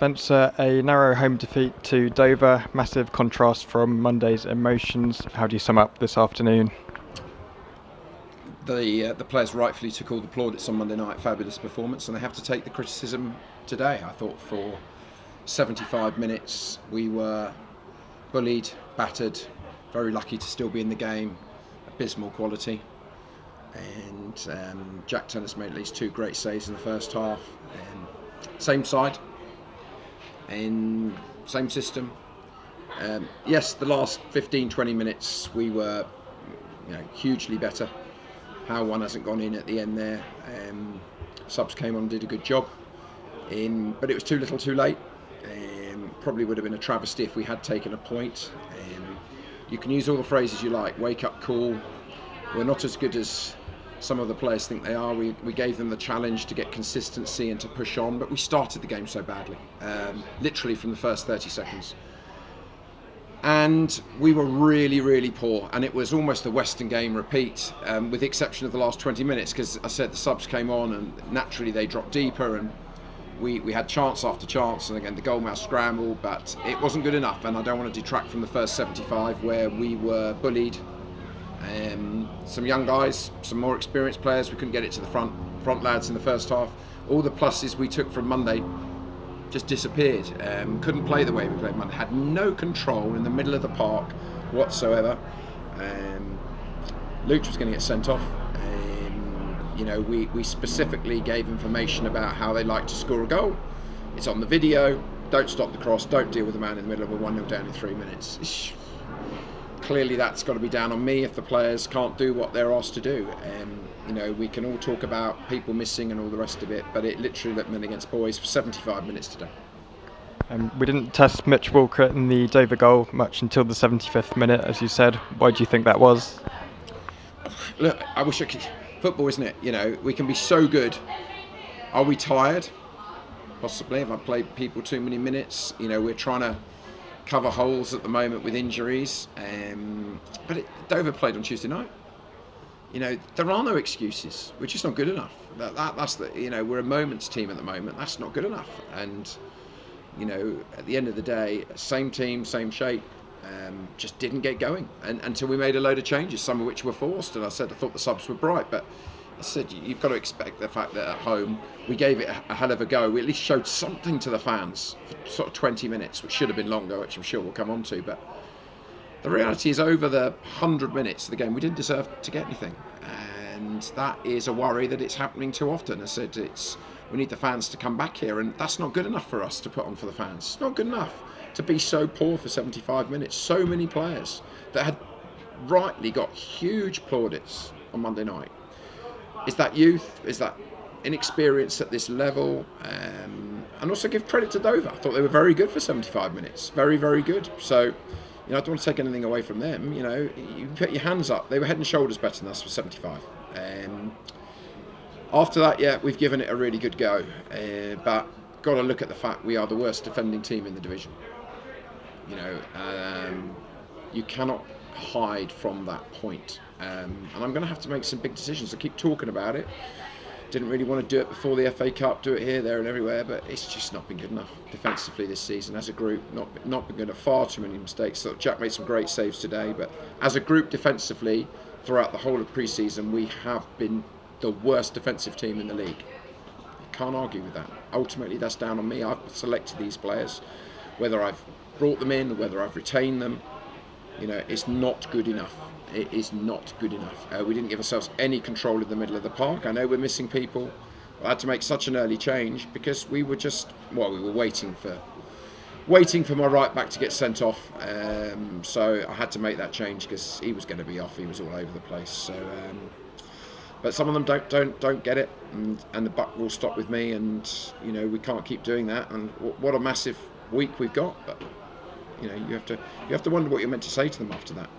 Spencer, a narrow home defeat to Dover, massive contrast from Monday's emotions. How do you sum up this afternoon? The players rightfully took all the plaudits on Monday night, fabulous performance, and they have to take the criticism today. I thought for 75 minutes we were bullied, battered, very lucky to still be in the game, abysmal quality. And Jack Tennis made at least 2 great saves in the first half. Same side and same system. Yes, the last 15-20 minutes we were hugely better. How one hasn't gone in at the end there. Subs came on and did a good job, but it was too little too late. Probably would have been a travesty if we had taken a point. You can use all the phrases you like, wake up call. We're not as good as some of the players think they are. We gave them the challenge to get consistency and to push on, but we started the game so badly, literally from the first 30 seconds. And we were really, really poor, and it was almost the Western game repeat, with the exception of the last 20 minutes, because I said the subs came on and naturally they dropped deeper, and we had chance after chance, and again the goalmouth scramble, but it wasn't good enough. And I don't want to detract from the first 75 where we were bullied. Some young guys, some more experienced players, we couldn't get it to the front lads in the first half. All the pluses we took from Monday just disappeared. Couldn't play the way we played Monday. Had no control in the middle of the park whatsoever. Luke was going to get sent off. We specifically gave information about how they like to score a goal. It's on the video. Don't stop the cross. Don't deal with the man in the middle of a 1-0 down in 3 minutes. Clearly that's got to be down on me if the players can't do what they're asked to do. We can all talk about people missing and all the rest of it, but it literally looked men against boys for 75 minutes today. We didn't test Mitch Walker in the Dover goal much until the 75th minute, as you said. Why do you think that was? Look, I wish I could. Football, isn't it? We can be so good. Are we tired? Possibly. Have I played people too many minutes? We're trying to cover holes at the moment with injuries. But Dover played on Tuesday night. There are no excuses. We're just not good enough. That's we're a moments team at the moment. That's not good enough. And at the end of the day, same team, same shape. Just didn't get going until we made a load of changes, some of which were forced. And I thought the subs were bright, but I said you've got to expect the fact that at home we gave it a hell of a go. We at least showed something to the fans for sort of 20 minutes, which should have been longer, which I'm sure we'll come on to. But the reality is, over the 100 minutes of the game, we didn't deserve to get anything, and that is a worry that it's happening too often. I said we need the fans to come back here, and that's not good enough for us to put on for the fans. It's not good enough to be so poor for 75 minutes. So many players that had rightly got huge plaudits on Monday night. Is that youth? Is that inexperience at this level? And also give credit to Dover. I thought they were very good for 75 minutes. Very, very good. So, I don't want to take anything away from them. You put your hands up. They were head and shoulders better than us for 75. After that, we've given it a really good go. But got to look at the fact we are the worst defending team in the division. You cannot hide from that point. And I'm going to have to make some big decisions. I keep talking about it. Didn't really want to do it before the FA Cup, do it here, there and everywhere, but it's just not been good enough defensively this season. As a group, not been good. Far too many mistakes. So Jack made some great saves today, but as a group defensively, throughout the whole of pre-season, we have been the worst defensive team in the league. Can't argue with that. Ultimately, that's down on me. I've selected these players. Whether I've brought them in, whether I've retained them, it's not good enough. It is not good enough. We didn't give ourselves any control in the middle of the park. I know we're missing people. I had to make such an early change because we were waiting for my right back to get sent off. So I had to make that change because he was going to be off. He was all over the place. So, but some of them don't get it, and the buck will stop with me. And we can't keep doing that. And what a massive week we've got. But you have to wonder what you're meant to say to them after that.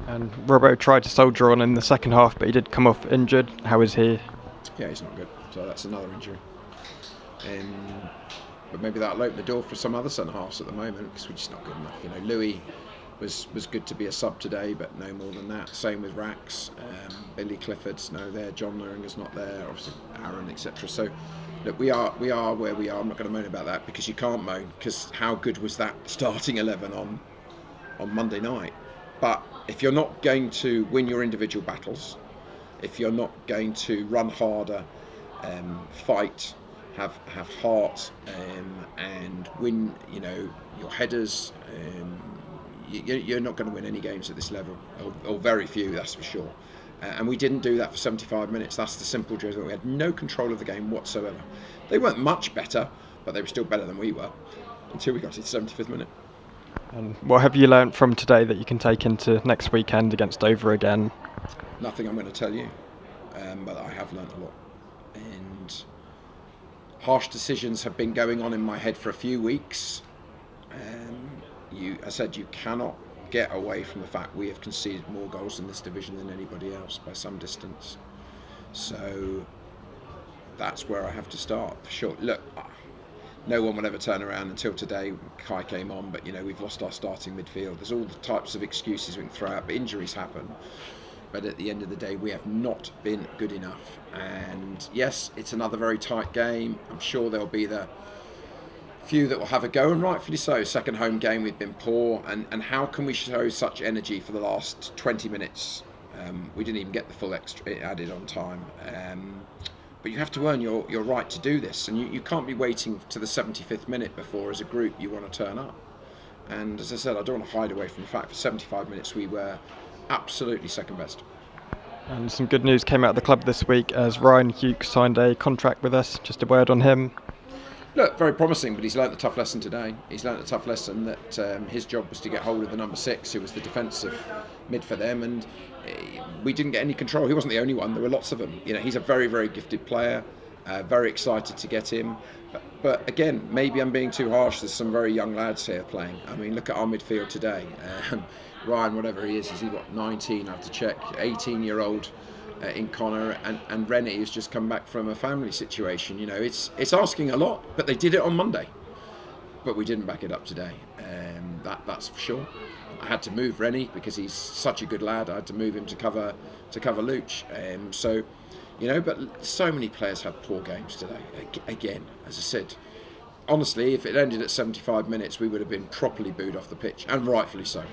And Robbo tried to soldier on in the second half, but he did come off injured. How is he? Yeah, he's not good. So that's another injury. But maybe that'll open the door for some other centre halves at the moment because we're just not good enough. Louis was good to be a sub today, but no more than that. Same with Rax. Billy Clifford's no there. John Loringer's not there. Obviously Aaron, etc. So look, we are where we are. I'm not going to moan about that, because you can't moan, because how good was that starting 11 on Monday night? But if you're not going to win your individual battles, if you're not going to run harder, fight, have heart, and win, your headers, you're not going to win any games at this level, or very few, that's for sure. And we didn't do that for 75 minutes. That's the simple truth. We had no control of the game whatsoever. They weren't much better, but they were still better than we were until we got to the 75th minute. And what have you learnt from today that you can take into next weekend against Dover again? Nothing I'm going to tell you, but I have learnt a lot. And harsh decisions have been going on in my head for a few weeks. I said you cannot get away from the fact we have conceded more goals in this division than anybody else by some distance. So that's where I have to start, for sure. Look, no one will ever turn around until today. Kai came on, but we've lost our starting midfield. There's all the types of excuses we can throw out, but injuries happen. But at the end of the day, we have not been good enough. And yes, it's another very tight game. I'm sure there'll be the few that will have a go, and rightfully so. Second home game, we've been poor, and how can we show such energy for the last 20 minutes? We didn't even get the full extra added on time. But you have to earn your right to do this, and you can't be waiting to the 75th minute before, as a group, you want to turn up. And as I said, I don't want to hide away from the fact for 75 minutes we were absolutely second best. And some good news came out of the club this week as Ryan Hughes signed a contract with us. Just a word on him. Look, very promising, but he's learnt a tough lesson today. He's learnt a tough lesson that his job was to get hold of the number 6, who was the defensive mid for them, and we didn't get any control. He wasn't the only one. There were lots of them. He's a very, very gifted player. Very excited to get him. But again, maybe I'm being too harsh. There's some very young lads here playing. I mean, look at our midfield today. Ryan, whatever he is he got 19? I have to check. 18-year-old. In Connor and Rennie, who's just come back from a family situation. It's asking a lot, but they did it on Monday. But we didn't back it up today. That's for sure. I had to move Rennie because he's such a good lad. I had to move him to cover Luch. But so many players had poor games today. Again, as I said, honestly, if it ended at 75 minutes, we would have been properly booed off the pitch, and rightfully so.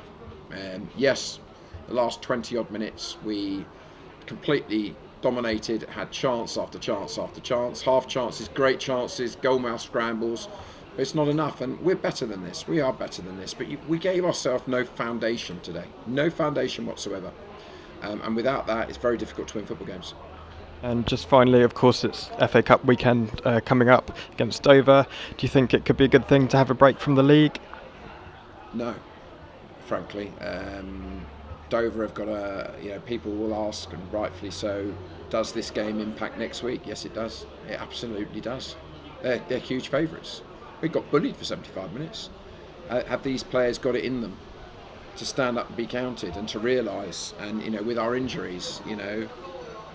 Yes, the last 20 odd minutes we completely dominated, had chance after chance after chance, half chances, great chances, goalmouth scrambles. But it's not enough, and we're better than this. We are better than this, but we gave ourselves no foundation today, no foundation whatsoever. And without that, it's very difficult to win football games. And just finally, of course, it's FA Cup weekend coming up against Dover. Do you think it could be a good thing to have a break from the league? No, frankly. Dover have got people will ask, and rightfully so, does this game impact next week? Yes, it does. It absolutely does. They're huge favourites. We got bullied for 75 minutes. Have these players got it in them to stand up and be counted, and to realise, and with our injuries,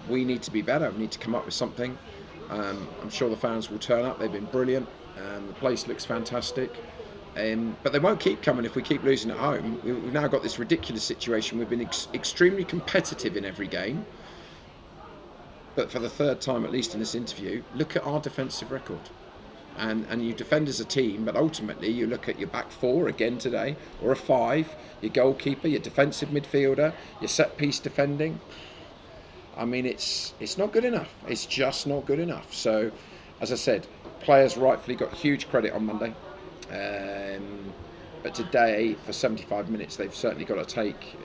we need to be better. We need to come up with something. I'm sure the fans will turn up. They've been brilliant. The place looks fantastic. But they won't keep coming if we keep losing at home. We've now got this ridiculous situation. We've been extremely competitive in every game. But for the third time, at least in this interview, look at our defensive record. And you defend as a team, but ultimately you look at your back four again today, or a 5, your goalkeeper, your defensive midfielder, your set-piece defending. I mean, it's not good enough. It's just not good enough. So, as I said, players rightfully got huge credit on Monday. But today, for 75 minutes, they've certainly got to take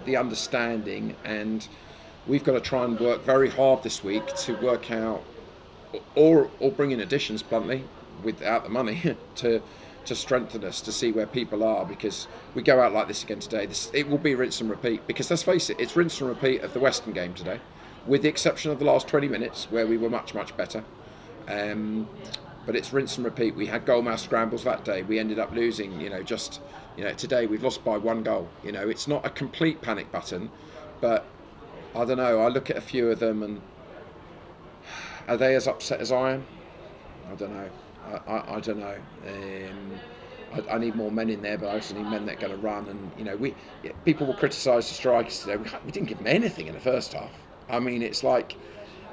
the understanding, and we've got to try and work very hard this week to work out, or bring in additions, bluntly, without the money, to strengthen us, to see where people are, because we go out like this again today. It will be rinse and repeat, because let's face it, it's rinse and repeat of the Western game today, with the exception of the last 20 minutes where we were much, much better. But it's rinse and repeat. We had goalmouth scrambles that day. We ended up losing, today we've lost by 1 goal. It's not a complete panic button, but I don't know. I look at a few of them, and are they as upset as I am? I don't know. I don't know. I need more men in there, but I also need men that are going to run. And people will criticise the strikers today. We didn't give them anything in the first half. I mean, it's like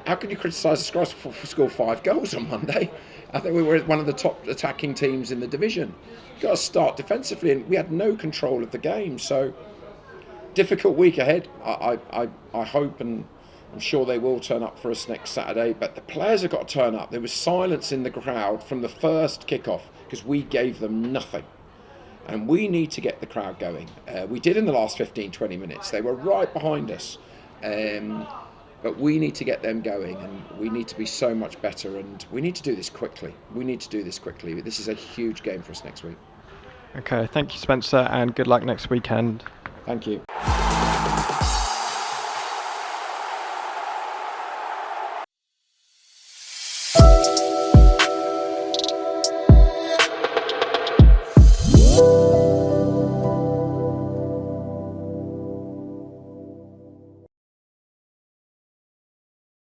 how can you criticise the Scots for score 5 goals on Monday? I think we were one of the top attacking teams in the division. You've got to start defensively, and we had no control of the game. So, difficult week ahead. I hope, and I'm sure they will turn up for us next Saturday. But the players have got to turn up. There was silence in the crowd from the first kickoff because we gave them nothing. And we need to get the crowd going. We did in the last 15-20 minutes. They were right behind us. But we need to get them going, and we need to be so much better, and we need to do this quickly. This is a huge game for us next week. Okay, thank you, Spencer, and good luck next weekend. Thank you.